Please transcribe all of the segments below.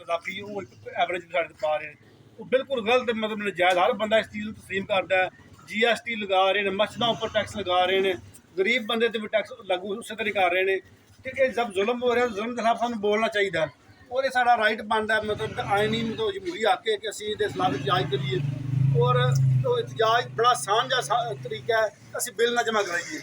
लाख वो एवरेज साढ़े पा रहे हैं, वो बिल्कुल गलत मतलब नजायज़। हर बंदा इस चीज़ को तस्लीम करता है। GST लगा रहे हैं, मस्जिदों पर टैक्स लगा रहे हैं, गरीब बंदे तो भी टैक्स लागू उस तरह कर रहे हैं। ठीक है, जब जुल्म हो रहा है जुल्म के खिलाफ सानू बोलना चाहिए और ये साड़ा राइट बनता है, मतलब आईनी मतलब जमहूरी हक है कि असीं इहदे खिलाफ एहतजाज करिए। और तो एहतजाज बड़ा आसान जिहा तरीका है, असीं बिल ना जमा कराइए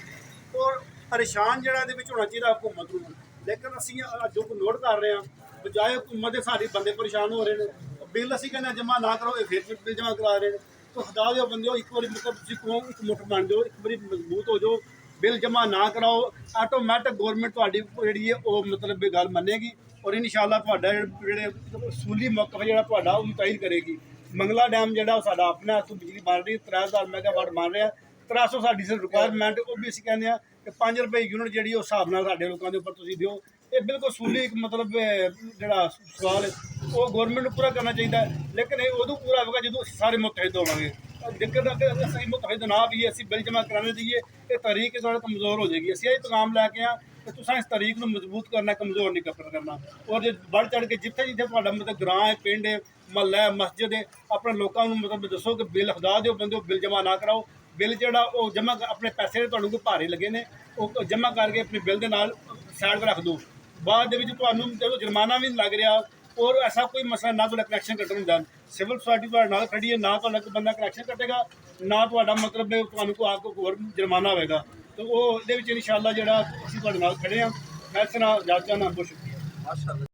और परेशान जिहड़ा इहदे विच होना चाहिए हुकूमत नूं। लेकिन असीं जो नोट कर रहे हैं बजाए हुकूमत के सारे बंदे परेशान हो रहे हैं, बिल असीं कहने जमा ना करो, ये फिर बिल जमा करा रहे हैं। तो खुदा दे बंदे एक बार मतलब तुसीं कौम एक मुठ बन जाओ, एक बार मजबूत हो जाओ, बिल जमा ना कराओ, आटोमैटिक गौरमेंट तुहाडी जिहड़ी है वो मतलब गल मन्नेगी और इंशाअल्लाह तुहाडा जिहड़े असूली मौका है जिहड़ा तुहाडा वो मुतयन करेगी। मंगला डैम जिहड़ा साडा अपना इत्थों बिजली बन रही 3000 मैगावाट बन रहा, 300 साडी रिक्वायरमेंट, वो भी असीं कहने आ कि 5 रुपए यूनिट जिहड़ी उस हिसाब नाल साडे लोकां दे उपर तुसीं दिओ। ये बिल्कुल असूली एक मतलब जिहड़ा सवाल है वो गौरमेंट नूं पूरा करना चाहिए। लेकिन ये उदों पूरा होगा जो असीं सारे मुतहद होवांगे। दिक्कत असीं मुतहद ना भी असीं बिल जमा कराने दईए, ये तरीक थोड़ा कमज़ोर हो जाएगी। असीं ये पैगाम लैके आ कि तुसां इस तरीक नूं मजबूत करना, कमज़ोर नहीं करना। और जो बढ़ चढ़ के जिथे जिथे तुहाडा मतलब ग्रां है, पिंड है, महल्ला है, मस्जिद है, अपने लोगों को मतलब दसो कि बिल खुदा दो बंदो बिल जमा ना कराओ। बिल जोड़ा वो जमा अपने पैसे तुहानूं कोई भारे लगे ने वो जमा करके अपने बिल के नाल साइड पर रख दो। बाद दे विच तुहानूं चलो जुर्माना भी लग रहा और ऐसा कोई मसला ना तुहाडा कनैक्शन कट्टण हुंदा। सिविल सोसाइटी तुहाडे नाल खड़ी है, ना तुहाडा कोई बंदा कनैक्शन कट्टेगा, ना तुहाडा मतलब तुहानूं कोई आके होर जुर्माना होएगा। तो वो इहदे विच इंशाअल्लाह जिहड़ा असीं तुहाडे नाल खड़े हां। मैं इस तरह इजाजत चाहना, बहुत शुक्रिया।